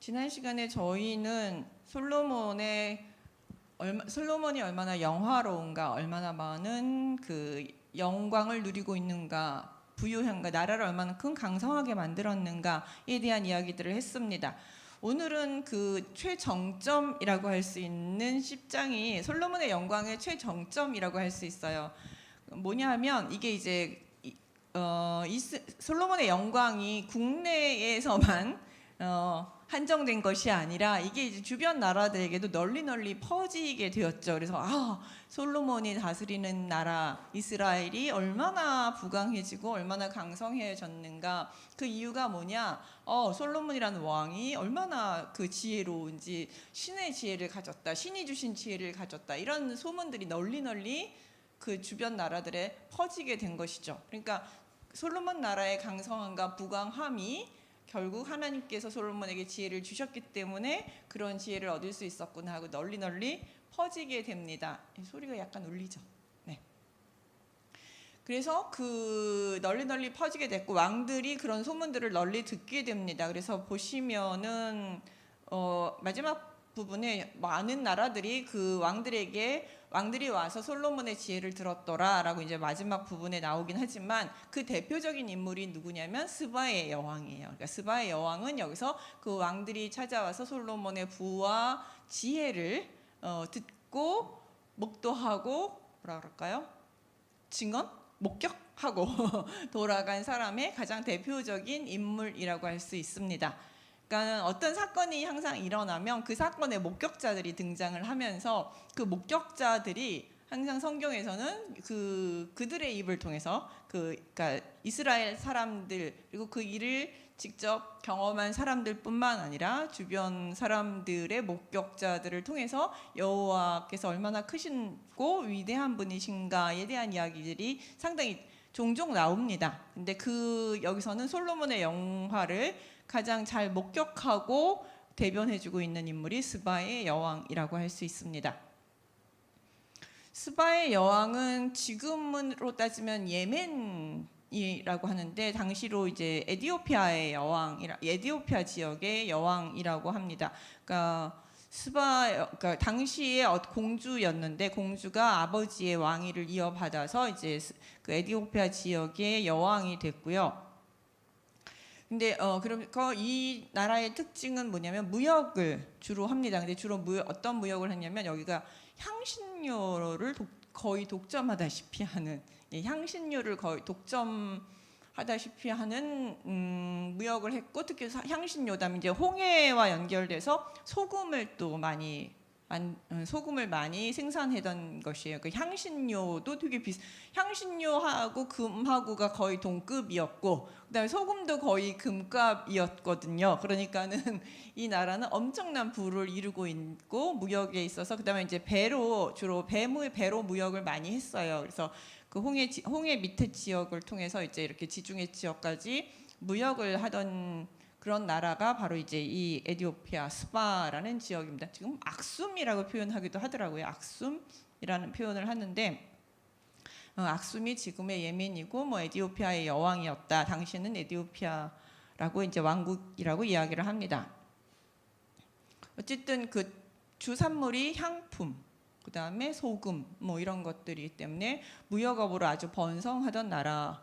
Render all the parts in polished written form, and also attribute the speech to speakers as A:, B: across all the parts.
A: 지난 시간에 저희는 솔로몬이 얼마나 영화로운가, 얼마나 많은 그 영광을 누리고 있는가, 부유한가, 나라를 얼마나 큰 강성하게 만들었는가에 대한 이야기들을 했습니다. 오늘은 그 최정점이라고 할 수 있는 10장이 솔로몬의 영광의 최정점이라고 할 수 있어요. 뭐냐 하면 이게 이제 솔로몬의 영광이 국내에서만 한정된 것이 아니라 이게 이제 주변 나라들에게도 널리 퍼지게 되었죠. 그래서 솔로몬이 다스리는 나라 이스라엘이 얼마나 부강해지고 얼마나 강성해졌는가. 그 이유가 뭐냐? 솔로몬이라는 왕이 얼마나 그 지혜로운지, 신의 지혜를 가졌다, 신이 주신 지혜를 가졌다, 이런 소문들이 널리 그 주변 나라들에 퍼지게 된 것이죠. 그러니까 솔로몬 나라의 강성함과 부강함이 결국 하나님께서 솔로몬에게 지혜를 주셨기 때문에 그런 지혜를 얻을 수 있었구나 하고 널리 퍼지게 됩니다. 소리가 약간 울리죠. 네. 그래서 그 널리 퍼지게 됐고 왕들이 그런 소문들을 널리 듣게 됩니다. 그래서 보시면은 마지막 부분에 많은 나라들이 그 왕들이 와서 솔로몬의 지혜를 들었더라라고 이제 마지막 부분에 나오긴 하지만 그 대표적인 인물이 누구냐면 스바의 여왕이에요. 그러니까 스바의 여왕은 여기서 그 왕들이 찾아와서 솔로몬의 부와 지혜를 듣고 목도하고 뭐라 그럴까요? 목격하고 돌아간 사람의 가장 대표적인 인물이라고 할 수 있습니다. 그러니까 어떤 사건이 항상 일어나면 그 사건의 목격자들이 등장을 하면서 그 목격자들이 항상 성경에서는 그들의 입을 통해서 그러니까 이스라엘 사람들 그리고 그 일을 직접 경험한 사람들뿐만 아니라 주변 사람들의 목격자들을 통해서 여호와께서 얼마나 크시고 위대한 분이신가에 대한 이야기들이 상당히 종종 나옵니다. 근데 여기서는 솔로몬의 영화를 가장 잘 목격하고 대변해주고 있는 인물이 스바의 여왕이라고 할 수 있습니다. 스바의 여왕은 지금으로 따지면 예멘이라고 하는데 당시로 이제 에디오피아 지역의 여왕이라고 합니다. 그러니까 당시에 공주였는데 공주가 아버지의 왕위를 이어받아서 이제 그 에디오피아 지역의 여왕이 됐고요. 근데 그럼 이 나라의 특징은 뭐냐면 무역을 주로 합니다. 근데 주로 어떤 무역을 했냐면 여기가 향신료를 거의 독점하다시피 하는 향신료를 거의 독점하다시피 하는 무역을 했고 특히 향신료다면 이제 홍해와 연결돼서 소금을 많이 생산하던 것이에요. 그 향신료도 되게 향신료하고 금하고가 거의 동급이었고, 그다음에 소금도 거의 금값이었거든요. 그러니까는 이 나라는 엄청난 부를 이루고 있고 무역에 있어서 그다음에 이제 주로 배로 무역을 많이 했어요. 그래서 그 홍해 밑에 지역을 통해서 이제 이렇게 지중해 지역까지 무역을 하던 그런 나라가 바로 이제 이 에디오피아 스바라는 지역입니다. 지금 악숨이라고 표현하기도 하더라고요. 악숨이라는 표현을 하는데 악숨이 지금의 예멘이고 에디오피아의 여왕이었다. 당시는 에디오피아라고 이제 왕국이라고 이야기를 합니다. 어쨌든 그 주산물이 향품, 그다음에 소금 이런 것들이기 때문에 무역업으로 아주 번성하던 나라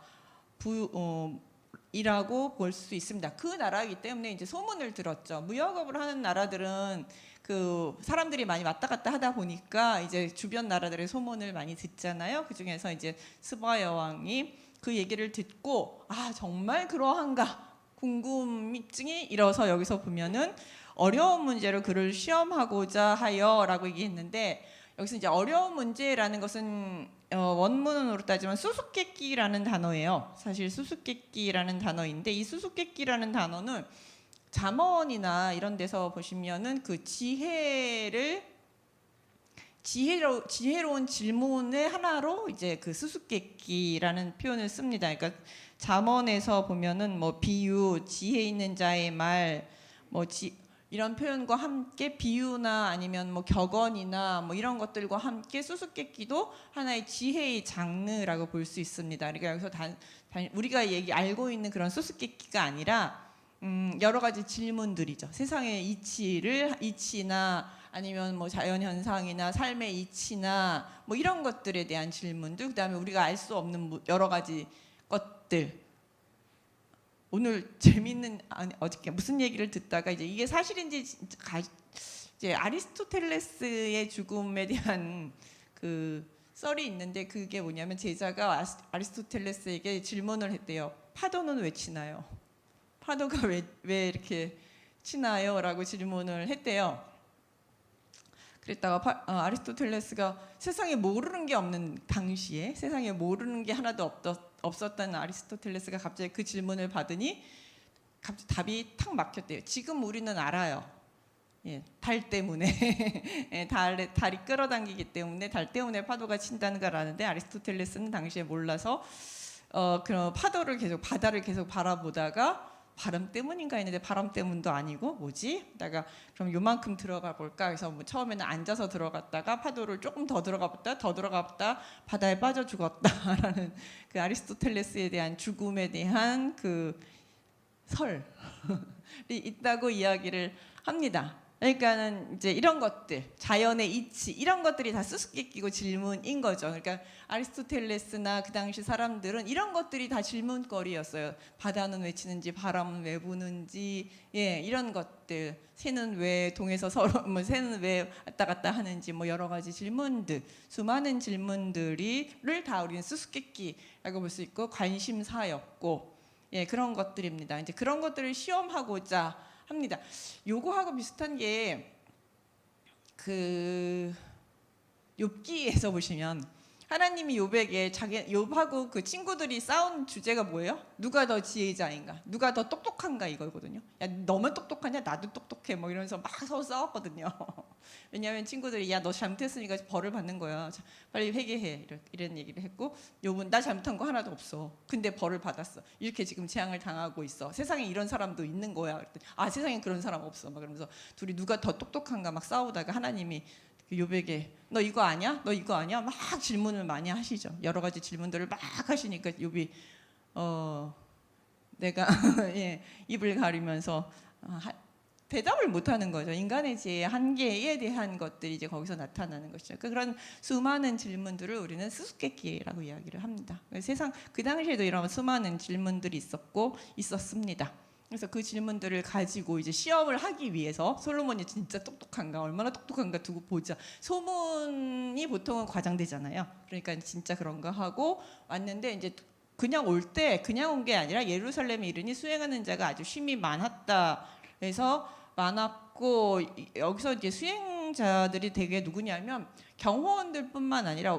A: 이라고 볼 수 있습니다. 그 나라이기 때문에 이제 소문을 들었죠. 무역업을 하는 나라들은 그 사람들이 많이 왔다 갔다 하다 보니까 이제 주변 나라들의 소문을 많이 듣잖아요. 그 중에서 이제 스바 여왕이 그 얘기를 듣고 정말 그러한가 궁금증이 일어서 여기서 보면은 어려운 문제로 그를 시험하고자 하여라고 얘기했는데 여기서 이제 어려운 문제라는 것은 원문으로 따지면 수수께끼라는 단어예요. 사실 수수께끼라는 단어인데 이 수수께끼라는 단어는 잠언이나 이런 데서 보시면은 그 지혜로운 질문의 하나로 이제 그 수수께끼라는 표현을 씁니다. 그러니까 잠언에서 보면은 비유, 지혜 있는 자의 말, 이런 표현과 함께 비유나 아니면 격언이나 이런 것들과 함께 수수께끼도 하나의 지혜의 장르라고 볼 수 있습니다. 그러니까 여기서 우리가 알고 있는 그런 수수께끼가 아니라 여러 가지 질문들이죠. 세상의 이치나 아니면 뭐 자연 현상이나 삶의 이치나 뭐 이런 것들에 대한 질문들, 그다음에 우리가 알 수 없는 여러 가지 것들. 오늘 재밌는 어저께 무슨 얘기를 듣다가 이제 이게 사실인지 이제 아리스토텔레스의 죽음에 대한 그 썰이 있는데, 그게 뭐냐면 제자가 아리스토텔레스에게 질문을 했대요. 파도는 왜 치나요? 파도가 왜 이렇게 치나요? 라고 질문을 했대요. 그랬다가 아리스토텔레스가 세상에 모르는 게 없는 당시에, 세상에 모르는 게 하나도 없었다는 아리스토텔레스가 갑자기 그 질문을 받으니 갑자기 답이 탁 막혔대요. 지금 우리는 알아요. 예, 달 때문에 예, 달이 끌어당기기 때문에 달 때문에 파도가 친다는 걸 아는데, 아리스토텔레스는 당시에 몰라서 그런 바다를 계속 바라보다가 바람 때문인가 했는데, 바람 때문도 아니고 뭐지? 다가 그럼 요만큼 들어가 볼까? 그래서 뭐 처음에는 앉아서 들어갔다가 파도를 조금 더 들어갔다 바다에 빠져 죽었다라는 그 아리스토텔레스에 대한 죽음에 대한 그 설이 있다고 이야기를 합니다. 그러니까는 이제 이런 것들, 자연의 이치, 이런 것들이 다 수수께끼고 질문인 거죠. 그러니까 아리스토텔레스나 그 당시 사람들은 이런 것들이 다 질문거리였어요. 바다는 왜 치는지, 바람은 왜 부는지, 예, 이런 것들, 새는 왜 동에서 서로, 뭐 새는 왜 왔다 갔다 하는지, 뭐 여러 가지 질문들, 수많은 질문들을 다 우리는 수수께끼라고 볼 수 있고 관심사였고, 예, 그런 것들입니다. 이제 그런 것들을 시험하고자 합니다. 요거하고 비슷한 게 그 욥기에서 보시면 하나님이 욥에게 욥하고 그 친구들이 싸운 주제가 뭐예요? 누가 더 지혜자인가? 누가 더 똑똑한가? 이거거든요. 야, 너만 똑똑하냐? 나도 똑똑해. 뭐 이러면서 막 서로 싸웠거든요. 왜냐하면 친구들이 야, 너 잘못했으니까 벌을 받는 거야. 자, 빨리 회개해. 이런 얘기를 했고, 욥은 나 잘못한 거 하나도 없어. 근데 벌을 받았어. 이렇게 지금 재앙을 당하고 있어. 세상에 이런 사람도 있는 거야. 그랬더니 아, 세상에 그런 사람 없어. 막 그러면서 둘이 누가 더 똑똑한가 막 싸우다가 하나님이 욥에게 너 이거 아냐? 너 이거 아냐? 막 질문을 많이 하시죠. 여러 가지 질문들을 막 하시니까 욥이 내가 예, 입을 가리면서 대답을 못하는 거죠. 인간의 지혜의 한계에 대한 것들이 이제 거기서 나타나는 것이죠. 그런 수많은 질문들을 우리는 수수께끼라고 이야기를 합니다. 세상 그 당시에도 이런 수많은 질문들이 있었습니다. 그래서 그 질문들을 가지고 이제 시험을 하기 위해서 솔로몬이 진짜 똑똑한가, 얼마나 똑똑한가 두고 보자. 소문이 보통은 과장되잖아요. 그러니까 진짜 그런가 하고 왔는데, 이제 그냥 그냥 온 게 아니라 예루살렘에 이르니 수행하는 자가 아주 심히 많았다. 그래서 많았고, 여기서 이제 수행자들이 되게 누구냐면 경호원들뿐만 아니라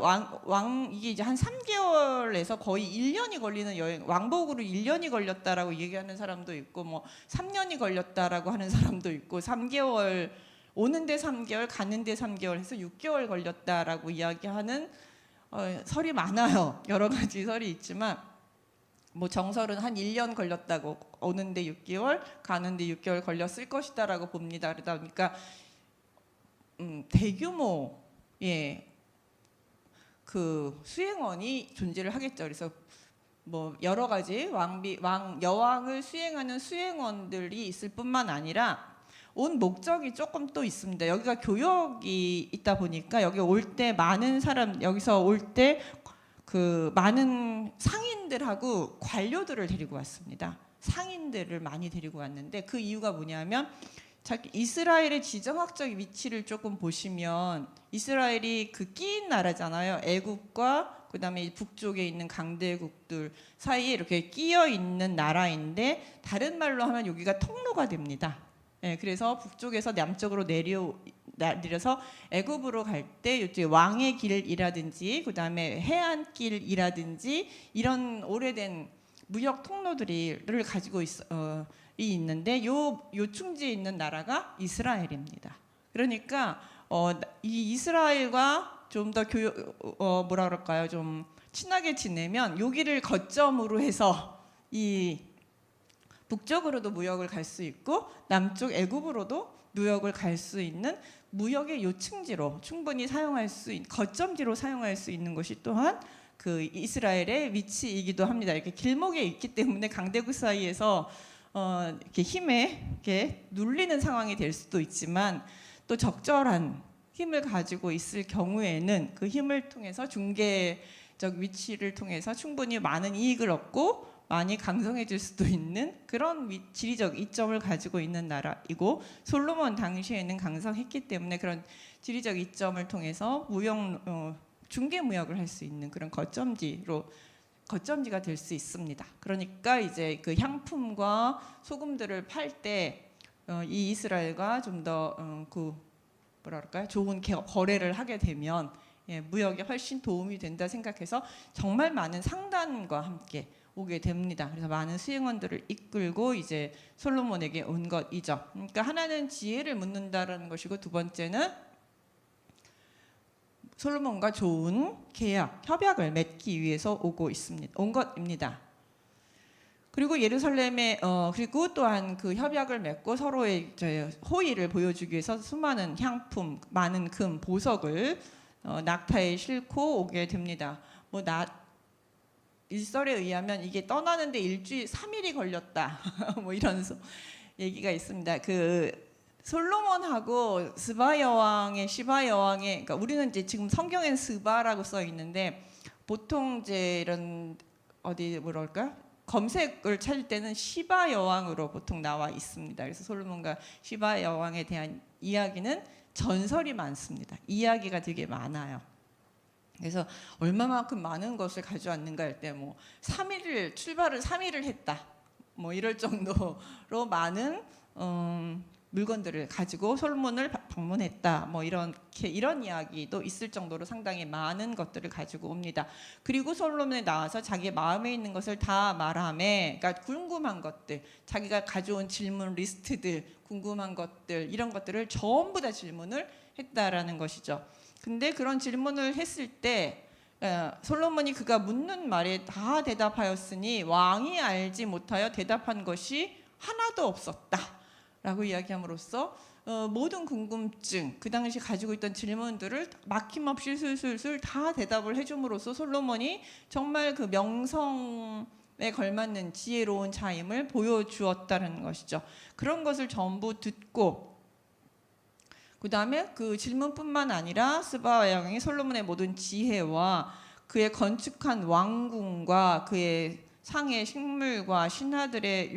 A: 이게 이제 한 3개월에서 거의 1년이 걸리는 여행, 왕복으로 1년이 걸렸다라고 얘기하는 사람도 있고, 뭐 3년이 걸렸다라고 하는 사람도 있고, 3개월 오는데 3개월, 가는데 3개월 해서 6개월 걸렸다라고 이야기하는 설이 많아요. 여러 가지 설이 있지만, 뭐 정설은 한 1년 걸렸다고, 오는데 6개월, 가는데 6개월 걸렸을 것이다라고 봅니다. 그러다 보니까 대규모 그 수행원이 존재를 하겠죠. 그래서 뭐 여러 가지 여왕을 수행하는 수행원들이 있을 뿐만 아니라 온 목적이 조금 또 있습니다. 여기가 교역이 있다 보니까 여기 올 때 많은 사람, 여기서 올 때 그 많은 상인들하고 관료들을 데리고 왔습니다. 상인들을 많이 데리고 왔는데, 그 이유가 뭐냐면 이스라엘의 지정학적 위치를 조금 보시면 이스라엘이 그 끼인 나라잖아요. 애국과 그다음에 북쪽에 있는 강대국들 사이에 이렇게 끼어 있는 나라인데, 다른 말로 하면 여기가 통로가 됩니다. 예, 그래서 북쪽에서 남쪽으로 내려서 애굽으로 갈 때 이제 왕의 길이라든지 그다음에 해안길이라든지 이런 오래된 무역 통로들을 가지고 있는데, 요 충지에 있는 나라가 이스라엘입니다. 그러니까 이 이스라엘과 좀 더 뭐라 그럴까요? 좀 친하게 지내면 여기를 거점으로 해서 이 북쪽으로도 무역을 갈 수 있고, 남쪽 애굽으로도 무역을 갈 수 있는 무역의 요충지로 충분히 사용할 수 있는 거점지로 사용할 수 있는 것이 또한 그 이스라엘의 위치이기도 합니다. 이렇게 길목에 있기 때문에 강대국 사이에서 이렇게 힘에 이렇게 눌리는 상황이 될 수도 있지만 또 적절한 힘을 가지고 있을 경우에는 그 힘을 통해서 중개적 위치를 통해서 충분히 많은 이익을 얻고 많이 강성해질 수도 있는 그런 지리적 이점을 가지고 있는 나라이고, 솔로몬 당시에는 강성했기 때문에 그런 지리적 이점을 통해서 중개 무역을 할 수 있는 그런 거점지가 될 수 있습니다. 그러니까 이제 그 향품과 소금들을 팔 때 이 이스라엘과 좀 더 뭐랄까요, 좋은 거래를 하게 되면 무역에 훨씬 도움이 된다 생각해서 정말 많은 상단과 함께 오게 됩니다. 그래서 많은 수행원들을 이끌고 이제 솔로몬에게 온 것이죠. 그러니까 하나는 지혜를 묻는다라는 것이고, 두 번째는 솔로몬과 좋은 협약을 맺기 위해서 온 것입니다. 그리고 예루살렘에 그리고 또한 그 협약을 맺고 서로의 호의를 보여주기 위해서 수많은 향품, 많은 금, 보석을 낙타에 싣고 오게 됩니다. 일설에 의하면 이게 떠나는데 3일이 걸렸다. 뭐 이런 얘기가 있습니다. 그 솔로몬하고 시바 여왕의 그러니까 우리는 이제 지금 성경엔 스바라고 써 있는데 보통 이제 이런 뭐랄까? 검색을 찾을 때는 시바 여왕으로 보통 나와 있습니다. 그래서 솔로몬과 시바 여왕에 대한 이야기는 전설이 많습니다. 이야기가 되게 많아요. 그래서 얼마만큼 많은 것을 가져왔는가 할 때 뭐 출발을 3일을 했다. 뭐 이럴 정도로 많은 물건들을 가지고 솔로몬을 방문했다. 뭐 이런 이야기도 있을 정도로 상당히 많은 것들을 가지고 옵니다. 그리고 솔로몬에 나와서 자기 마음에 있는 것을 다 말하며, 그러니까 궁금한 것들, 자기가 가져온 질문 리스트들, 궁금한 것들, 이런 것들을 전부 다 질문을 했다라는 것이죠. 근데 그런 질문을 했을 때 솔로몬이 그가 묻는 말에 다 대답하였으니 왕이 알지 못하여 대답한 것이 하나도 없었다라고 이야기함으로써 모든 궁금증, 그 당시 가지고 있던 질문들을 막힘없이 술술술 다 대답을 해줌으로써 솔로몬이 정말 그 명성에 걸맞는 지혜로운 자임을 보여주었다는 것이죠. 그런 것을 전부 듣고 그 다음에 그 질문뿐만 아니라 스바 여왕이 솔로몬의 모든 지혜와 그의 건축한 왕궁과 그의 상의 식물과 신하들의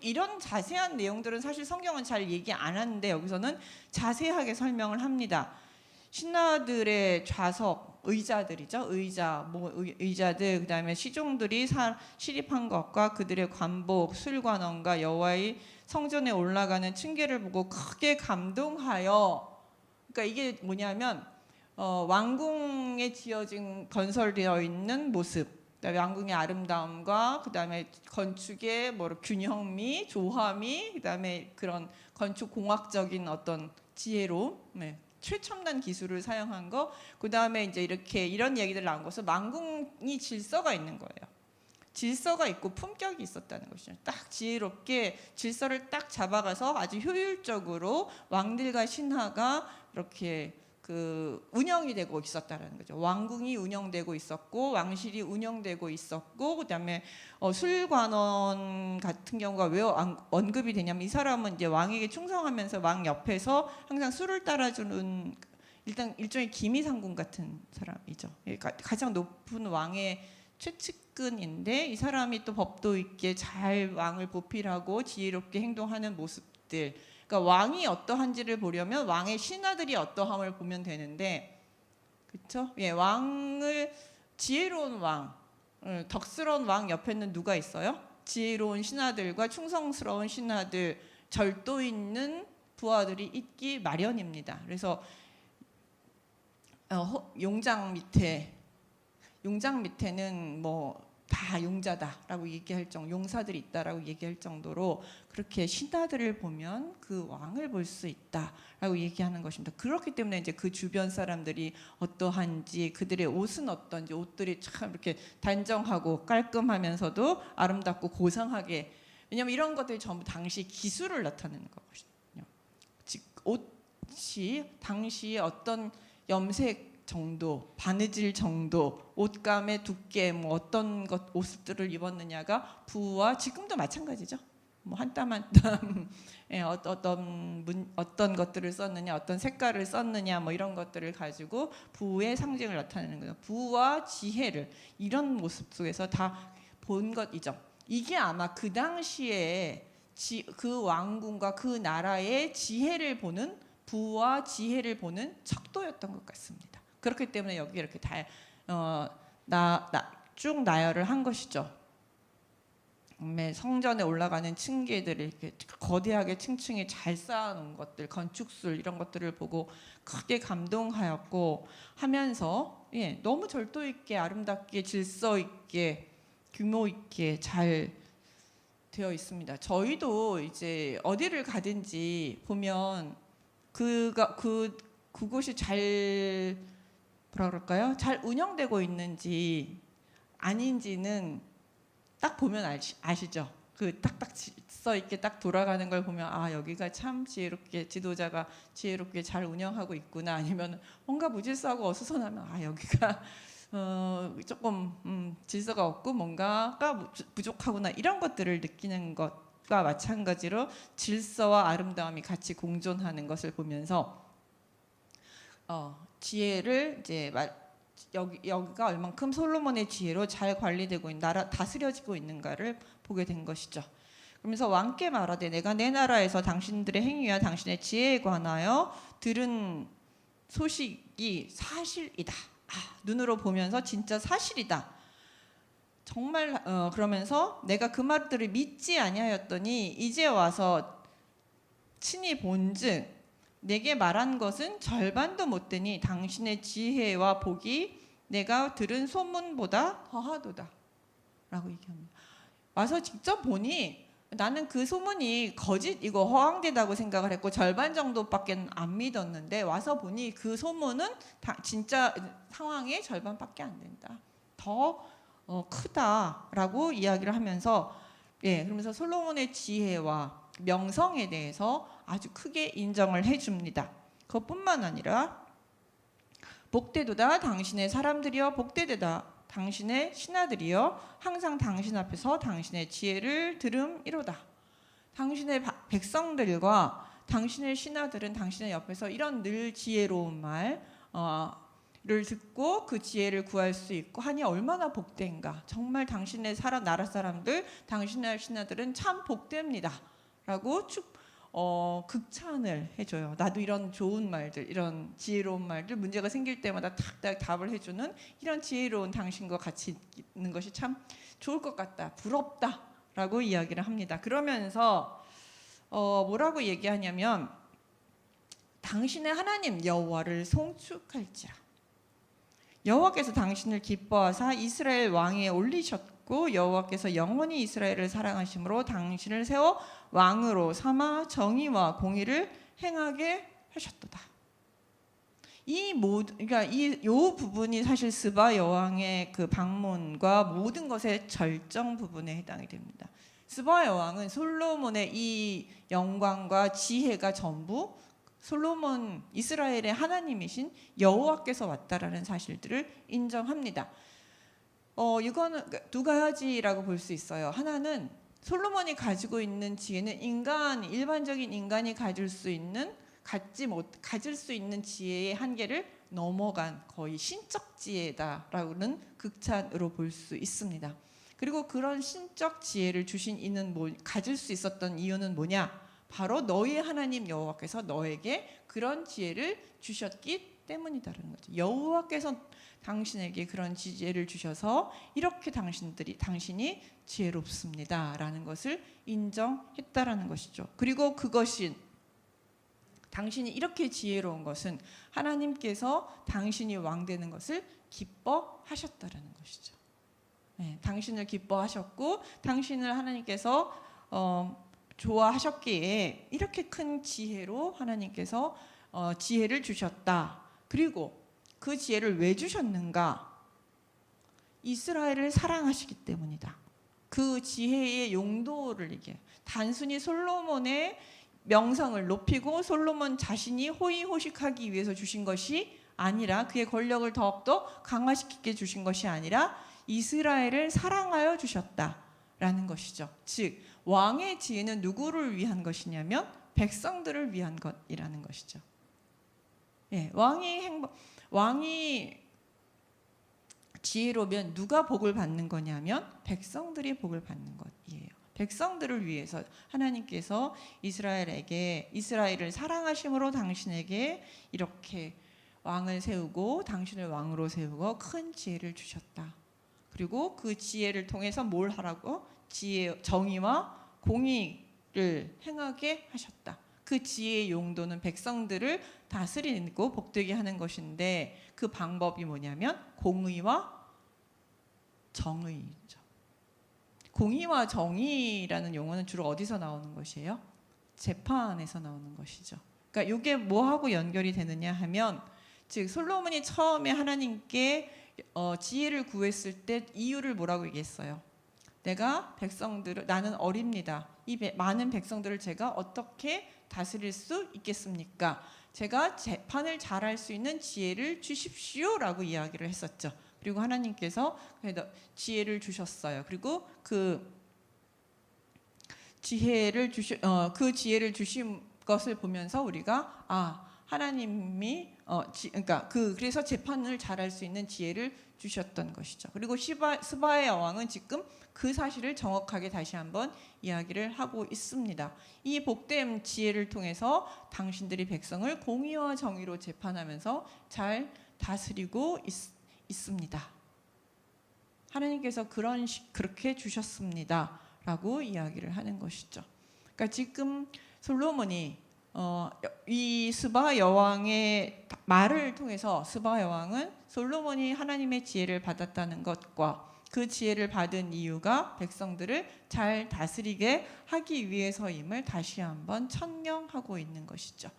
A: 이런 자세한 내용들은 사실 성경은 잘 얘기 안 하는데 여기서는 자세하게 설명을 합니다. 신하들의 좌석, 의자들이죠. 의자들, 그다음에 시종들이 시립한 것과 그들의 관복, 술관원과 여호와의 성전에 올라가는 층계를 보고 크게 감동하여, 그러니까 이게 뭐냐면 왕궁에 건설되어 있는 모습, 그다음에 왕궁의 아름다움과 그다음에 건축의 균형미, 조화미, 그다음에 그런 건축 공학적인 어떤 지혜로 최첨단 기술을 사용한 거, 그다음에 이제 이런 얘기들 나온 것은 왕궁이 질서가 있는 거예요. 질서가 있고 품격이 있었다는 것이죠. 딱 지혜롭게 질서를 딱 잡아가서 아주 효율적으로 왕들과 신하가 이렇게 운영이 되고 있었다는 거죠. 왕궁이 운영되고 있었고 왕실이 운영되고 있었고, 그다음에 술관원 같은 경우가 왜 언급이 되냐면 이 사람은 이제 왕에게 충성하면서 왕 옆에서 항상 술을 따라주는 일단 일종의 기미상궁 같은 사람이죠. 가장 높은 왕의 최측근인데 이 사람이 또 법도 있게 잘 왕을 보필하고 지혜롭게 행동하는 모습들. 그러니까 왕이 어떠한지를 보려면 왕의 신하들이 어떠함을 보면 되는데, 그렇죠? 지혜로운 왕, 덕스러운 왕 옆에는 누가 있어요? 지혜로운 신하들과 충성스러운 신하들, 절도 있는 부하들이 있기 마련입니다. 그래서 용장 밑에는 다 용자다라고 얘기할 용사들이 있다라고 얘기할 정도로 그렇게 신하들을 보면 그 왕을 볼 수 있다라고 얘기하는 것입니다. 그렇기 때문에 이제 그 주변 사람들이 어떠한지, 그들의 옷은 어떤지, 옷들이 참 이렇게 단정하고 깔끔하면서도 아름답고 고상하게, 왜냐하면 이런 것들이 전부 당시 기술을 나타내는 거거든요. 즉 옷이 당시 어떤 염색 정도, 바느질 정도, 옷감의 두께, 어떤 옷들을 입었느냐가 부와 지금도 마찬가지죠. 뭐 한 땀 한 땀 예, 어떤 것들을 썼느냐, 어떤 색깔을 썼느냐, 뭐 이런 것들을 가지고 부의 상징을 나타내는 거예요. 부와 지혜를 이런 모습 속에서 다 본 것이죠. 이게 아마 그 당시에 그 왕궁과 그 나라의 지혜를 보는, 부와 지혜를 보는 척도였던 것 같습니다. 그렇기 때문에 여기 이렇게 쭉 나열을 한 것이죠. 성전에 올라가는 층계들을 이렇게 거대하게 층층이 잘 쌓아놓은 것들, 건축술 이런 것들을 보고 크게 감동하였고 하면서 너무 절도 있게, 아름답게, 질서 있게, 규모 있게 잘 되어 있습니다. 저희도 이제 어디를 가든지 보면 그곳이 잘 그럴까요? 잘 운영되고 있는지 아닌지는 딱 보면 아시죠? 그 딱딱 써 있게 딱 돌아가는 걸 보면 여기가 참 지혜롭게, 지도자가 지혜롭게 잘 운영하고 있구나. 아니면 뭔가 무질서하고 어수선하면 여기가 조금 질서가 없고 뭔가가 부족하구나, 이런 것들을 느끼는 것과 마찬가지로 질서와 아름다움이 같이 공존하는 것을 보면서 지혜를 이제 여기가 얼만큼 솔로몬의 지혜로 잘 관리되고 있는, 다스려지고 있는가를 보게 된 것이죠. 그러면서 왕께 말하되 내가 내 나라에서 당신들의 행위와 당신의 지혜에 관하여 들은 소식이 사실이다. 눈으로 보면서 진짜 사실이다. 정말 그러면서 내가 그 말들을 믿지 아니하였더니 이제 와서 친히 본즉 내게 말한 것은 절반도 못 되니 당신의 지혜와 복이 내가 들은 소문보다 더하도다 라고 얘기합니다. 와서 직접 보니 나는 그 소문이 거짓이고 허황되다고 생각을 했고 절반 정도밖에 안 믿었는데, 와서 보니 그 소문은 진짜 상황의 절반밖에 안 된다. 더 크다라고 이야기를 하면서 그러면서 솔로몬의 지혜와 명성에 대해서 아주 크게 인정을 해줍니다. 그것뿐만 아니라 복되도다 당신의 사람들이여, 복되도다 당신의 신하들이여, 항상 당신 앞에서 당신의 지혜를 들음이로다. 당신의 백성들과 당신의 신하들은 당신의 옆에서 이런 늘 지혜로운 말을 듣고 그 지혜를 구할 수 있고 하니 얼마나 복된가. 정말 당신의 나라 사람들, 당신의 신하들은 참 복됩니다 라고 극찬을 해줘요. 나도 이런 좋은 말들, 이런 지혜로운 말들, 문제가 생길 때마다 탁탁 답을 해주는 이런 지혜로운 당신과 같이 있는 것이 참 좋을 것 같다, 부럽다 라고 이야기를 합니다. 그러면서 뭐라고 얘기하냐면 당신의 하나님 여호와를 송축할지라. 여호와께서 당신을 기뻐하사 이스라엘 왕위에 올리셨고 여호와께서 영원히 이스라엘을 사랑하심으로 당신을 세워 왕으로 삼아 정의와 공의를 행하게 하셨도다. 그러니까 이 부분이 사실 스바 여왕의 그 방문과 모든 것의 절정 부분에 해당이 됩니다. 스바 여왕은 솔로몬의 이 영광과 지혜가 전부 솔로몬, 이스라엘의 하나님이신 여호와께서 왔다라는 사실들을 인정합니다. 이거는 두 가지라고 볼 수 있어요. 하나는 솔로몬이 가지고 있는 지혜는 일반적인 인간이 가질 수 있는 지혜의 한계를 넘어간 거의 신적 지혜다라고는 극찬으로 볼 수 있습니다. 그리고 그런 신적 지혜를 주신 이는 가질 수 있었던 이유는 뭐냐? 바로 너희 하나님 여호와께서 너에게 그런 지혜를 주셨기 때문이다라는 거죠. 여호와께서 당신에게 그런 지혜를 주셔서 이렇게 당신이 지혜롭습니다라는 것을 인정했다라는 것이죠. 그리고 그것이 당신이 이렇게 지혜로운 것은 하나님께서 당신이 왕 되는 것을 기뻐하셨다라는 것이죠. 당신을 기뻐하셨고 당신을 하나님께서 좋아하셨기에 이렇게 큰 지혜로 하나님께서 지혜를 주셨다. 그리고 그 지혜를 왜 주셨는가? 이스라엘을 사랑하시기 때문이다. 그 지혜의 용도를 단순히 솔로몬의 명성을 높이고 솔로몬 자신이 호의호식하기 위해서 주신 것이 아니라, 그의 권력을 더욱더 강화시키게 주신 것이 아니라 이스라엘을 사랑하여 주셨다라는 것이죠. 즉 왕의 지혜는 누구를 위한 것이냐면 백성들을 위한 것이라는 것이죠. 예, 왕이 지혜로우면 누가 복을 받는 거냐면 백성들이 복을 받는 것이에요. 백성들을 위해서 하나님께서 이스라엘을 사랑하심으로 당신에게 이렇게 왕을 세우고 당신을 왕으로 세우고 큰 지혜를 주셨다. 그리고 그 지혜를 통해서 뭘 하라고? 정의와 공의를 행하게 하셨다. 그 지혜의 용도는 백성들을 다스리고 복되게 하는 것인데 그 방법이 뭐냐면 공의와 정의죠. 공의와 정의라는 용어는 주로 어디서 나오는 것이에요? 재판에서 나오는 것이죠. 그러니까 이게 뭐하고 연결이 되느냐 하면 즉 솔로몬이 처음에 하나님께 지혜를 구했을 때 이유를 뭐라고 얘기했어요? 나는 어립니다. 이 많은 백성들을 제가 어떻게 다스릴 수 있겠습니까? 제가 재판을 잘할 수 있는 지혜를 주십시오라고 이야기를 했었죠. 그리고 하나님께서 지혜를 주셨어요. 그리고 그 지혜를 주신 것을 보면서 우리가 하나님이 그래서 재판을 잘할 수 있는 지혜를 주셨던 것이죠. 그리고 스바의 여왕은 지금 그 사실을 정확하게 다시 한번 이야기를 하고 있습니다. 이 복된 지혜를 통해서 당신들이 백성을 공의와 정의로 재판하면서 잘 다스리고 있습니다. 하나님께서 그렇게 주셨습니다라고 이야기를 하는 것이죠. 그러니까 지금 솔로몬이 이 스바 여왕의 말을 통해서 스바 여왕은 솔로몬이 하나님의 지혜를 받았다는 것과 그 지혜를 받은 이유가 백성들을 잘 다스리게 하기 위해서임을 다시 한번 천명하고 있는 것이죠.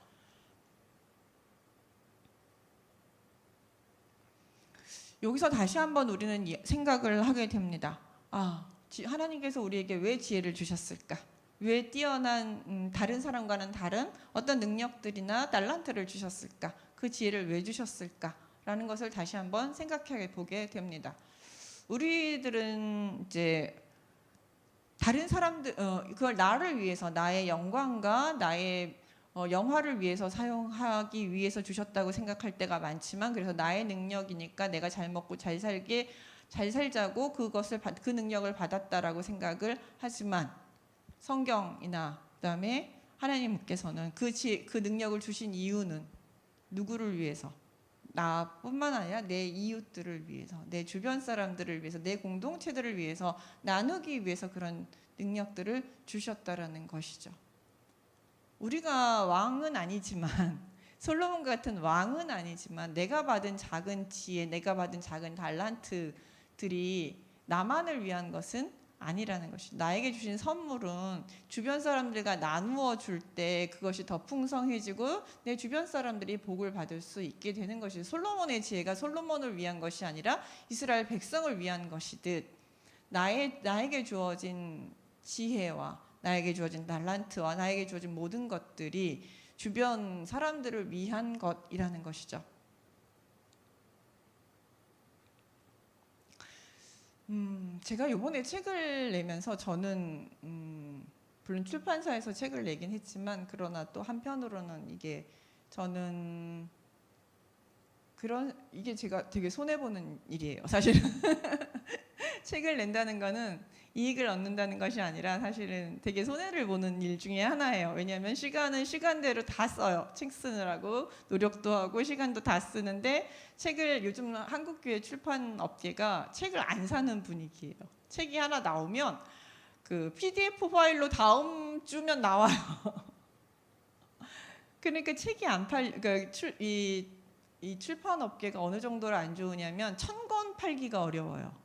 A: 여기서 다시 한번 우리는 생각을 하게 됩니다. 하나님께서 우리에게 왜 지혜를 주셨을까? 왜 뛰어난 다른 사람과는 다른 어떤 능력들이나 달란트를 주셨을까? 그 지혜를 왜 주셨을까? 라는 것을 다시 한번 생각해 보게 됩니다. 우리들은 이제 다른 사람들 그걸 나를 위해서 나의 영광과 나의 영화를 위해서 사용하기 위해서 주셨다고 생각할 때가 많지만 그래서 나의 능력이니까 내가 잘 먹고 잘 살자고 그 능력을 받았다라고 생각을 하지만 성경이나 그다음에 하나님께서는 그 능력을 주신 이유는 누구를 위해서? 나뿐만 아니라 내 이웃들을 위해서, 내 주변 사람들을 위해서, 내 공동체들을 위해서 나누기 위해서 그런 능력들을 주셨다라는 것이죠. 우리가 왕은 아니지만 솔로몬 같은 왕은 아니지만 내가 받은 작은 지혜, 내가 받은 작은 달란트들이 나만을 위한 것은 아니라는 것이 나에게 주신 선물은 주변 사람들과 나누어 줄 때 그것이 더 풍성해지고 내 주변 사람들이 복을 받을 수 있게 되는 것이 솔로몬의 지혜가 솔로몬을 위한 것이 아니라 이스라엘 백성을 위한 것이듯 나에게 주어진 지혜와 나에게 주어진 달란트와 나에게 주어진 모든 것들이 주변 사람들을 위한 것이라는 것이죠. 제가 이번에 책을 내면서 저는 물론 출판사에서 책을 내긴 했지만 그러나 또 한편으로는 저는 이게 제가 되게 손해보는 일이에요. 사실은 책을 낸다는 거는 이익을 얻는다는 것이 아니라 사실은 되게 손해를 보는 일 중에 하나예요. 왜냐하면 시간은 시간대로 다 써요. 책 쓰느라고 노력도 하고 시간도 다 쓰는데 책을 요즘 한국교회 출판 업계가 책을 안 사는 분위기예요. 책이 하나 나오면 그 PDF 파일로 다음 주면 나와요. 그러니까 책이 안 그러니까 이 출판 업계가 어느 정도로 안 좋으냐면 1000권 팔기가 어려워요.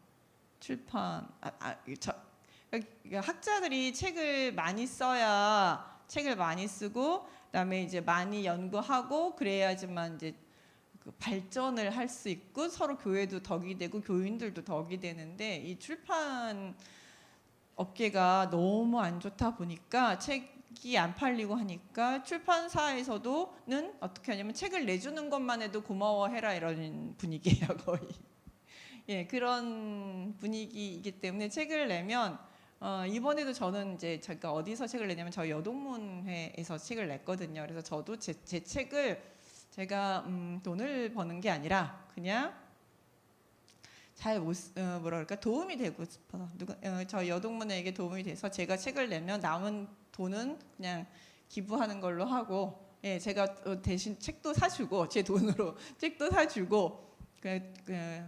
A: 그러니까 학자들이 책을 많이 써야 책을 많이 쓰고 그다음에 이제 많이 연구하고 그래야지만 이제 발전을 할 수 있고 서로 교회도 덕이 되고 교인들도 덕이 되는데 이 출판 업계가 너무 안 좋다 보니까 책이 안 팔리고 하니까 출판사에서도는 어떻게 하냐면 책을 내주는 것만 해도 고마워해라 이런 분위기예요 거의. 예, 그런 분위기이기 때문에 책을 내면 이번에도 저는 이제 제가 어디서 책을 내냐면 저희 여동문회에서 책을 냈거든요. 그래서 저도 제 책을 제가 돈을 버는 게 아니라 그냥 잘 뭐라 그럴까 도움이 되고 싶어서 저희 여동문회에게 도움이 돼서 제가 책을 내면 남은 돈은 그냥 기부하는 걸로 하고, 예, 제가 대신 책도 사주고 제 돈으로 책도 사주고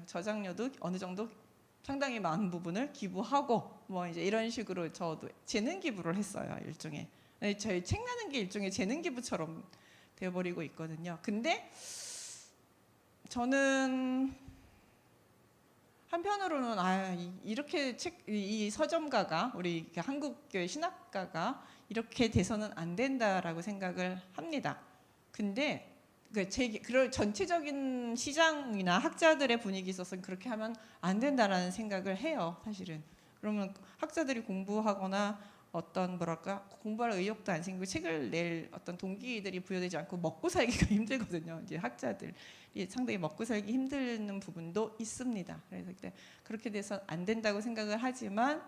A: 저작료도 어느 정도 상당히 많은 부분을 기부하고 뭐 이제 이런 식으로 저도 재능 기부를 했어요. 일종의 저희 책 내는 게 일종의 재능 기부처럼 되어버리고 있거든요. 근데 저는 한편으로는 이렇게 이 서점가가 우리 한국교회 신학가가 이렇게 돼서는 안 된다라고 생각을 합니다. 근데 그런 전체적인 시장이나 학자들의 분위기 있어서는 그렇게 하면 안 된다라는 생각을 해요. 사실은 그러면 학자들이 공부하거나 어떤 뭐랄까 공부할 의욕도 안 생기고 책을 낼 어떤 동기들이 부여되지 않고 먹고 살기가 힘들거든요. 이제 학자들이 상당히 먹고 살기 힘든 부분도 있습니다. 그래서 그렇게 돼서 안 된다고 생각을 하지만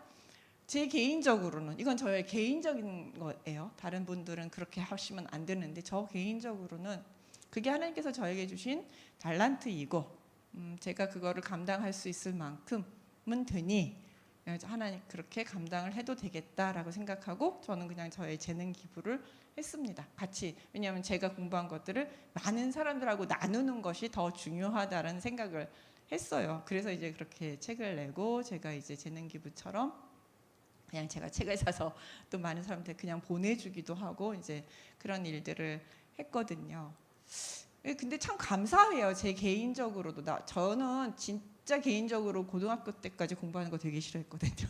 A: 제 개인적으로는 이건 저의 개인적인 거예요. 다른 분들은 그렇게 하시면 안 되는데 저 개인적으로는 그게 하나님께서 저에게 주신 달란트이고 제가 그거를 감당할 수 있을 만큼은 되니 하나님 그렇게 감당을 해도 되겠다라고 생각하고 저는 그냥 저의 재능 기부를 했습니다. 같이. 왜냐하면 제가 공부한 것들을 많은 사람들하고 나누는 것이 더 중요하다는 생각을 했어요. 그래서 이제 그렇게 책을 내고 제가 이제 재능 기부처럼 그냥 제가 책을 사서 또 많은 사람들 그냥 보내주기도 하고 이제 그런 일들을 했거든요. 근데 참 감사해요. 제 개인적으로도 저는 진짜 개인적으로 고등학교 때까지 공부하는 거 되게 싫어했거든요.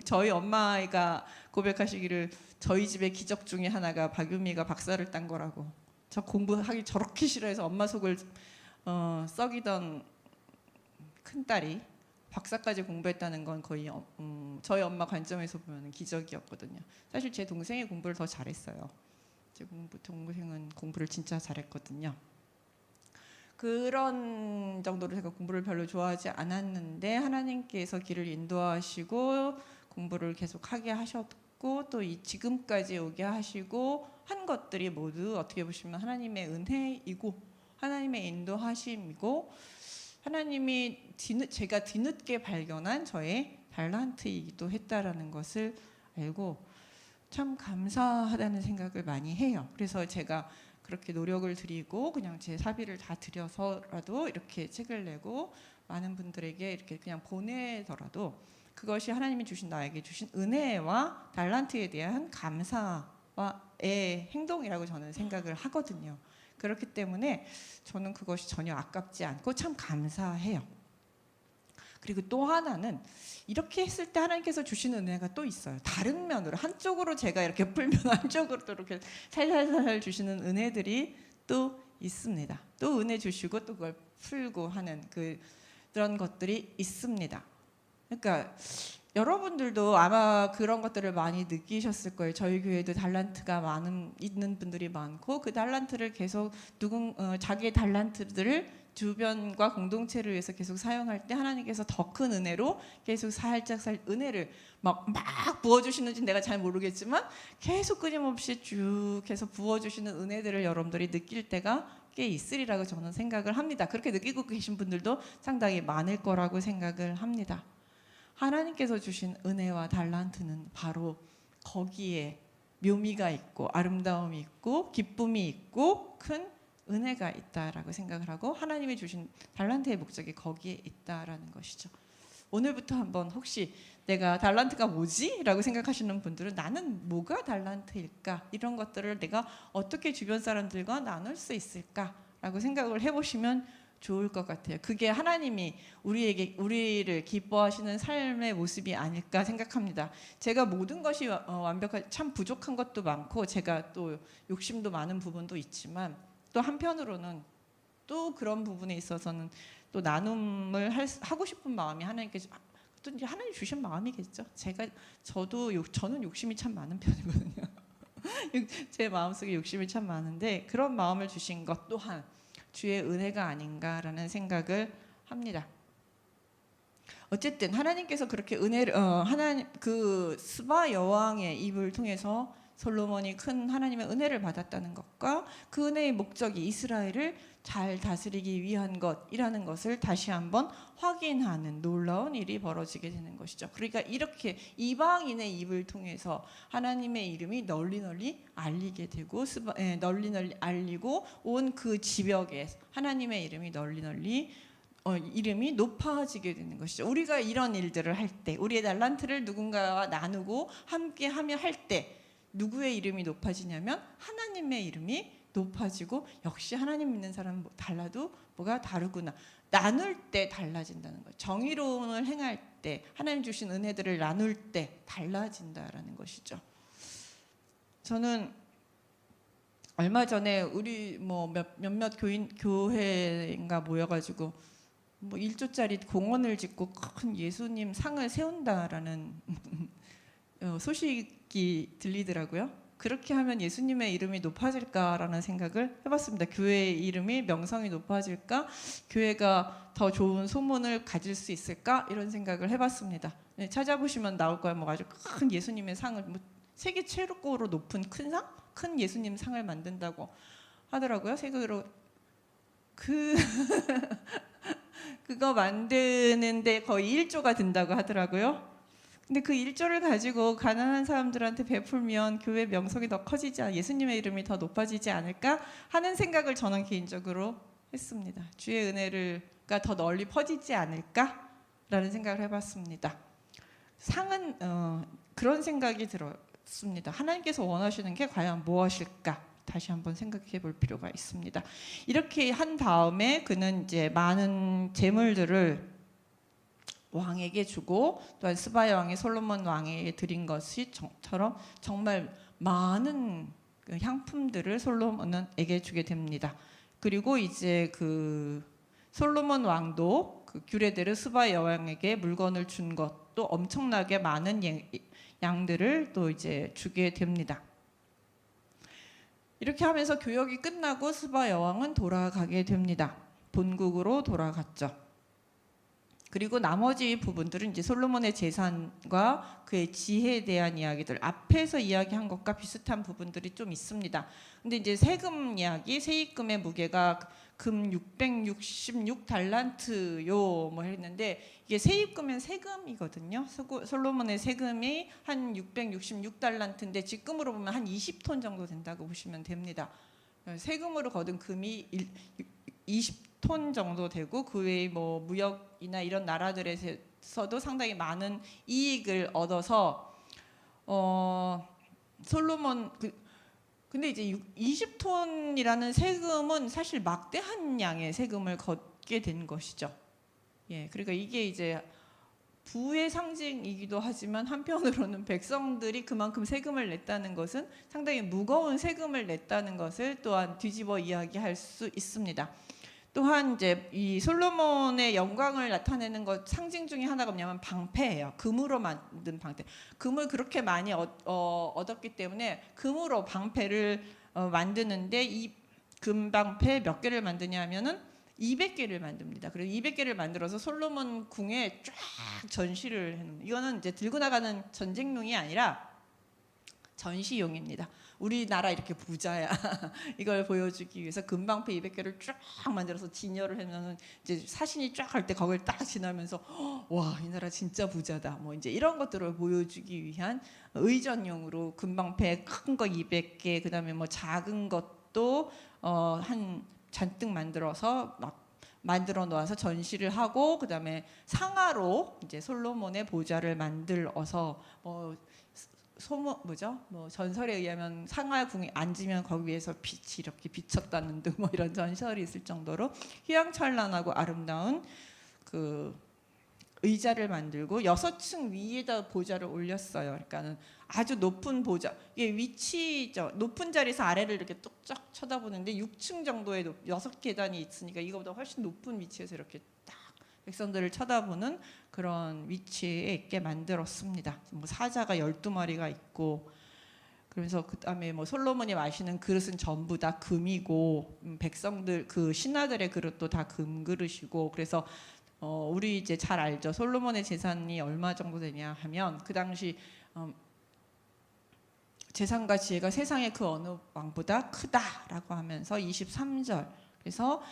A: 저희 엄마가 고백하시기를 저희 집의 기적 중에 하나가 박유미가 박사를 딴 거라고. 저 공부하기 저렇게 싫어해서 엄마 속을 썩이던 큰딸이 박사까지 공부했다는 건 거의 저희 엄마 관점에서 보면 기적이었거든요. 사실 제 동생이 공부를 더 잘했어요. 제 동생은 공부를 진짜 잘했거든요. 그런 정도로 제가 공부를 별로 좋아하지 않았는데 하나님께서 길을 인도하시고 공부를 계속 하게 하셨고 또 지금까지 오게 하시고 한 것들이 모두 어떻게 보시면 하나님의 은혜이고 하나님의 인도하심이고 하나님이 제가 뒤늦게 발견한 저의 달란트이기도 했다라는 것을 알고 참 감사하다는 생각을 많이 해요. 그래서 제가 그렇게 노력을 들이고 그냥 제 사비를 다 들여서라도 이렇게 책을 내고 많은 분들에게 이렇게 그냥 보내더라도 그것이 하나님이 주신 나에게 주신 은혜와 달란트에 대한 감사와의 행동이라고 저는 생각을 하거든요. 그렇기 때문에 저는 그것이 전혀 아깝지 않고 참 감사해요. 그리고 또 하나는 이렇게 했을 때 하나님께서 주시는 은혜가 또 있어요. 다른 면으로 한쪽으로 제가 이렇게 풀면 한쪽으로 또 이렇게 살살살 주시는 은혜들이 또 있습니다. 또 은혜 주시고 또 그걸 풀고 하는 그런 것들이 있습니다. 그러니까 여러분들도 아마 그런 것들을 많이 느끼셨을 거예요. 저희 교회도 달란트가 있는 분들이 많고 그 달란트를 계속 자기의 달란트들을 주변과 공동체를 위해서 계속 사용할 때 하나님께서 더 큰 은혜로 계속 살짝 은혜를 막 부어주시는지 내가 잘 모르겠지만 계속 끊임없이 쭉 해서 부어주시는 은혜들을 여러분들이 느낄 때가 꽤 있으리라고 저는 생각을 합니다. 그렇게 느끼고 계신 분들도 상당히 많을 거라고 생각을 합니다. 하나님께서 주신 은혜와 달란트는 바로 거기에 묘미가 있고 아름다움이 있고 기쁨이 있고 큰 은혜가 있다라고 생각을 하고 하나님이 주신 달란트의 목적이 거기에 있다라는 것이죠. 오늘부터 한번 혹시 내가 달란트가 뭐지? 라고 생각하시는 분들은 나는 뭐가 달란트일까? 이런 것들을 내가 어떻게 주변 사람들과 나눌 수 있을까? 라고 생각을 해보시면 좋을 것 같아요. 그게 하나님이 우리를 기뻐하시는 삶의 모습이 아닐까 생각합니다. 제가 모든 것이 완벽하게 참 부족한 것도 많고 제가 또 욕심도 많은 부분도 있지만 또 한편으로는 또 그런 부분에 있어서는 또 나눔을 하고 싶은 마음이 하나님께서 또 이제 하나님 주신 마음이겠죠. 저는 욕심이 참 많은 편이거든요. 제 마음속에 욕심이 참 많은데 그런 마음을 주신 것 또한 주의 은혜가 아닌가라는 생각을 합니다. 어쨌든 하나님께서 그렇게 은혜를 하나님 그 스바 여왕의 입을 통해서 솔로몬이 큰 하나님의 은혜를 받았다는 것과 그 은혜의 목적이 이스라엘을 잘 다스리기 위한 것이라는 것을 다시 한번 확인하는 놀라운 일이 벌어지게 되는 것이죠. 그러니까 이렇게 이방인의 입을 통해서 하나님의 이름이 널리 알리게 되고 널리 알리고 온 그 지역에 하나님의 이름이 널리 이름이 높아지게 되는 것이죠. 우리가 이런 일들을 할 때, 우리의 달란트를 누군가와 나누고 함께하며 할 때 누구의 이름이 높아지냐면 하나님의 이름이 높아지고, 역시 하나님 믿는 사람은 달라도 뭐가 다르구나. 나눌 때 달라진다는 거예요. 정의로움을 행할 때, 하나님 주신 은혜들을 나눌 때 달라진다라는 것이죠. 저는 얼마 전에 우리 몇몇 교회인가 모여가지고 1조짜리 공원을 짓고 큰 예수님 상을 세운다라는 소식이 들리더라고요. 그렇게 하면 예수님의 이름이 높아질까라는 생각을 해봤습니다. 교회의 이름이 명성이 높아질까? 교회가 더 좋은 소문을 가질 수 있을까? 이런 생각을 해봤습니다. 네, 찾아보시면 나올 거예요. 아주 큰 예수님의 상을 세계 최고로 높은 큰 상? 큰 예수님 상을 만든다고 하더라고요. 세계로 그거 만드는데 거의 1조가 든다고 하더라고요. 근데 그 1조를 가지고 가난한 사람들한테 베풀면 교회 명성이 더 커지지, 예수님의 이름이 더 높아지지 않을까 하는 생각을 저는 개인적으로 했습니다. 주의 은혜가 더 널리 퍼지지 않을까라는 생각을 해봤습니다. 상은 그런 생각이 들었습니다. 하나님께서 원하시는 게 과연 무엇일까? 다시 한번 생각해 볼 필요가 있습니다. 이렇게 한 다음에 그는 이제 많은 재물들을 왕에게 주고, 또한 스바 왕이 솔로몬 왕에게 드린 것이처럼 정말 많은 향품들을 솔로몬에게 주게 됩니다. 그리고 이제 그 솔로몬 왕도 그 규레데르 스바 여왕에게 물건을 준 것도 엄청나게 많은 양들을 또 이제 주게 됩니다. 이렇게 하면서 교역이 끝나고 스바 여왕은 돌아가게 됩니다. 본국으로 돌아갔죠. 그리고 나머지 부분들은 이제 솔로몬의 재산과 그의 지혜에 대한 이야기들, 앞에서 이야기한 것과 비슷한 부분들이 좀 있습니다. 근데 이제 세금 이야기, 세입금의 무게가 금 666달란트요 했는데, 이게 세입금은 세금이거든요. 솔로몬의 세금이 한 666달란트인데 지금으로 보면 한 20톤 정도 된다고 보시면 됩니다. 세금으로 거둔 금이 20톤 정도 되고, 그 외에 무역이나 이런 나라들에서도 상당히 많은 이익을 얻어서 솔로몬 근데 이제 20톤이라는 세금은 사실 막대한 양의 세금을 걷게 된 것이죠. 예, 그러니까 이게 이제 부의 상징이기도 하지만 한편으로는 백성들이 그만큼 세금을 냈다는 것은 상당히 무거운 세금을 냈다는 것을 또한 뒤집어 이야기할 수 있습니다. 또한 이제 이 솔로몬의 영광을 나타내는 것 상징 중에 하나가 뭐냐면 방패예요. 금으로 만든 방패. 금을 그렇게 많이 얻었기 때문에 금으로 방패를 만드는데, 이 금방패 몇 개를 만드냐 하면은 200개를 만듭니다. 그래서 200개를 만들어서 솔로몬 궁에 쫙 전시를 해놓는, 이거는 이제 들고 나가는 전쟁용이 아니라 전시용입니다. 우리나라 이렇게 부자야 이걸 보여주기 위해서 금방패 200개를 쫙 만들어서 진열을 해놓으면 이제 사신이 쫙 할 때 거길 딱 지나면서 와, 이 나라 진짜 부자다, 이제 이런 것들을 보여주기 위한 의전용으로 금방패 큰 거 200개, 그다음에 작은 것도 한 잔뜩 만들어서 만들어 놓아서 전시를 하고, 그다음에 상하로 이제 솔로몬의 보좌를 만들어서 전설에 의하면 상하궁에 앉으면 거기 위에서 빛이 이렇게 비쳤다는 등 이런 전설이 있을 정도로 휘황찬란하고 아름다운 그 의자를 만들고 6층 위에다 보좌를 올렸어요. 그러니까는 아주 높은 보좌, 이게 위치죠. 높은 자리에서 아래를 이렇게 뚝딱 쳐다보는데 6층 정도의 6계단이 있으니까 이거보다 훨씬 높은 위치에서 이렇게 딱 백성들을 쳐다보는 그런 위치에 있게 만들었습니다. 사자가 12마리가 있고, 그래서 그다음에 솔로몬이 마시는 그릇은 전부 다 금이고, 백성들 그 신하들의 그릇도 다 금 그릇이고, 그래서 우리 이제 잘 알죠. 솔로몬의 재산이 얼마 정도 되냐 하면 그 당시 재산과 지혜가 세상의 그 어느 왕보다 크다라고 하면서 23절. 그래서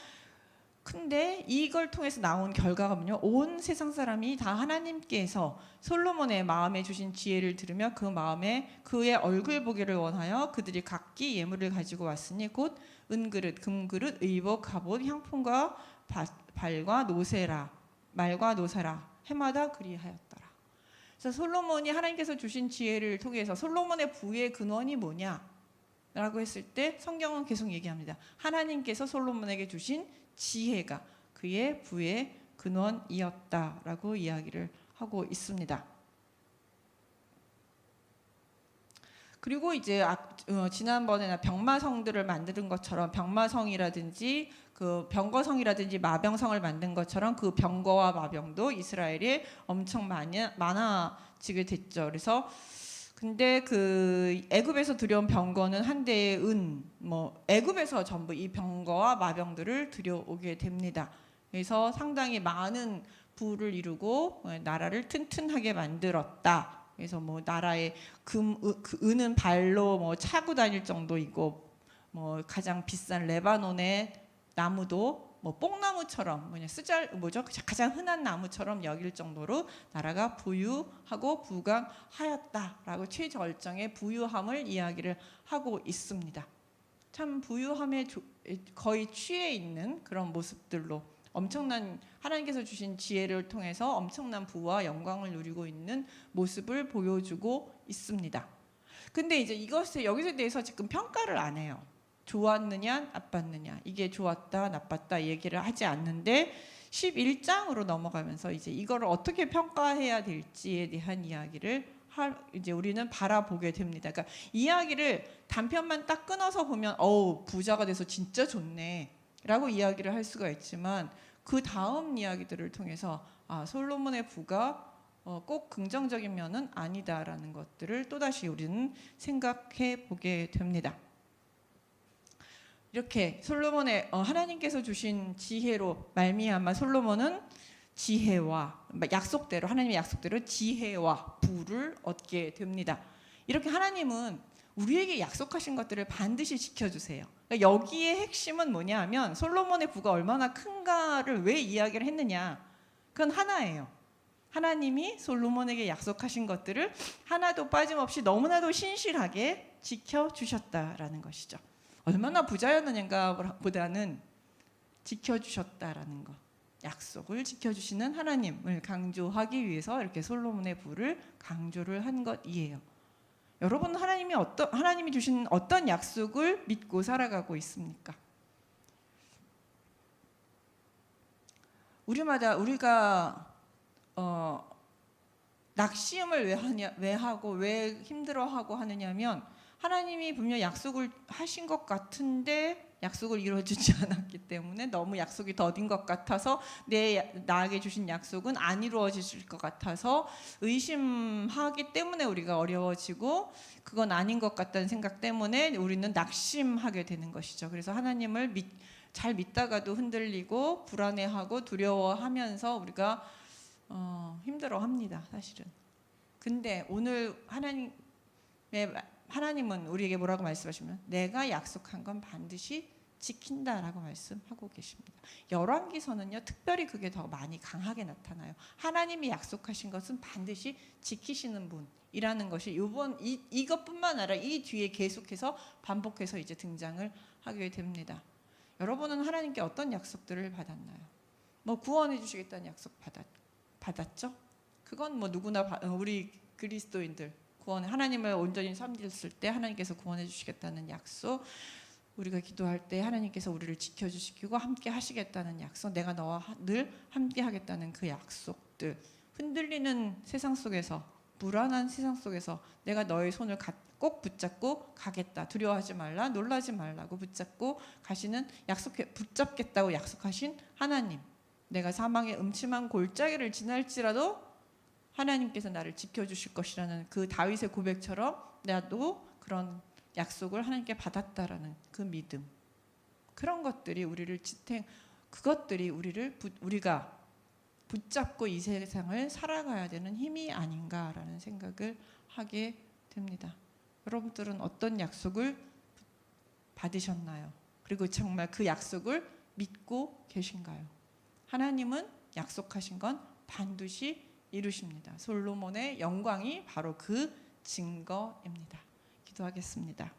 A: 근데 이걸 통해서 나온 결과가 뭐냐? 온 세상 사람이 다 하나님께서 솔로몬의 마음에 주신 지혜를 들으며 그 마음에 그의 얼굴 보기를 원하여 그들이 각기 예물을 가지고 왔으니 곧 은그릇, 금그릇, 의복, 갑옷, 향품과 발과 노새라, 말과 노새라 해마다 그리하였더라. 그래서 솔로몬이 하나님께서 주신 지혜를 통해서 솔로몬의 부의 근원이 뭐냐? 라고 했을 때 성경은 계속 얘기합니다. 하나님께서 솔로몬에게 주신 지혜가 그의 부의 근원이었다라고 이야기를 하고 있습니다. 그리고 이제 지난번에 병마성들을 만드는 것처럼 병마성이라든지 그 병거성이라든지 마병성을 만든 것처럼 그 병거와 마병도 이스라엘에 엄청 많아지게 됐죠. 그래서 근데 그 애굽에서 들여온 병거는 한 대의 애굽에서 전부 이 병거와 마병들을 들여오게 됩니다. 그래서 상당히 많은 부를 이루고 나라를 튼튼하게 만들었다. 그래서 나라의 은은 발로 차고 다닐 정도이고 가장 비싼 레바논의 나무도 뽕나무처럼 가장 흔한 나무처럼 여길 정도로 나라가 부유하고 부강하였다라고 최절정의 부유함을 이야기를 하고 있습니다. 참 부유함에 거의 취해 있는 그런 모습들로 엄청난 하나님께서 주신 지혜를 통해서 엄청난 부와 영광을 누리고 있는 모습을 보여주고 있습니다. 근데 이제 여기서 대해서 지금 평가를 안 해요. 좋았느냐 나빴느냐 이게 좋았다 나빴다 얘기를 하지 않는데 11장으로 넘어가면서 이제 이걸 어떻게 평가해야 될지에 대한 이야기를 이제 우리는 바라보게 됩니다. 그러니까 이야기를 단편만 딱 끊어서 보면 부자가 돼서 진짜 좋네 라고 이야기를 할 수가 있지만 그 다음 이야기들을 통해서 솔로몬의 부가 꼭 긍정적인 면은 아니다라는 것들을 또다시 우리는 생각해 보게 됩니다. 이렇게 솔로몬의 하나님께서 주신 지혜로 말미암아 솔로몬은 지혜와 하나님의 약속대로 지혜와 부를 얻게 됩니다. 이렇게 하나님은 우리에게 약속하신 것들을 반드시 지켜주세요. 그러니까 여기에 핵심은 뭐냐 하면 솔로몬의 부가 얼마나 큰가를 왜 이야기를 했느냐. 그건 하나예요. 하나님이 솔로몬에게 약속하신 것들을 하나도 빠짐없이 너무나도 신실하게 지켜주셨다라는 것이죠. 얼마나 부자였느냐가 보다는 지켜주셨다라는 것, 약속을 지켜주시는 하나님을 강조하기 위해서 이렇게 솔로몬의 부를 강조를 한 것이에요. 여러분 하나님이 주신 어떤 약속을 믿고 살아가고 있습니까? 우리가 낙심을 왜 하고 왜 힘들어하고 하느냐면 하나님이 분명 약속을 하신 것 같은데 약속을 이루어주지 않았기 때문에 너무 약속이 더딘 것 같아서 나에게 주신 약속은 안 이루어질 것 같아서 의심하기 때문에 우리가 어려워지고 그건 아닌 것 같다는 생각 때문에 우리는 낙심하게 되는 것이죠. 그래서 하나님을 잘 믿다가도 흔들리고 불안해하고 두려워하면서 우리가 힘들어합니다. 사실은. 근데 오늘 하나님은 우리에게 뭐라고 말씀하시면 내가 약속한 건 반드시 지킨다라고 말씀하고 계십니다. 열왕기서는요 특별히 그게 더 많이 강하게 나타나요. 하나님이 약속하신 것은 반드시 지키시는 분이라는 것이 이것뿐만 아니라 이 뒤에 계속해서 반복해서 이제 등장을 하게 됩니다. 여러분은 하나님께 어떤 약속들을 받았나요? 구원해 주시겠다는 약속 받았죠? 그건 누구나 우리 그리스도인들 하나님을 온전히 섬겼을 때 하나님께서 구원해 주시겠다는 약속, 우리가 기도할 때 하나님께서 우리를 지켜주시고 함께 하시겠다는 약속, 내가 너와 늘 함께 하겠다는 그 약속들, 흔들리는 세상 속에서 불안한 세상 속에서 내가 너의 손을 꼭 붙잡고 가겠다, 두려워하지 말라, 놀라지 말라고 붙잡고 가시는 붙잡겠다고 약속하신 하나님, 내가 사망의 음침한 골짜기를 지날지라도 하나님께서 나를 지켜주실 것이라는 그 다윗의 고백처럼 나도 그런 약속을 하나님께 받았다라는 그 믿음, 그런 것들이 우리가 붙잡고 이 세상을 살아가야 되는 힘이 아닌가라는 생각을 하게 됩니다. 여러분들은 어떤 약속을 받으셨나요? 그리고 정말 그 약속을 믿고 계신가요? 하나님은 약속하신 건 반드시 이루십니다. 솔로몬의 영광이 바로 그 증거입니다. 기도하겠습니다.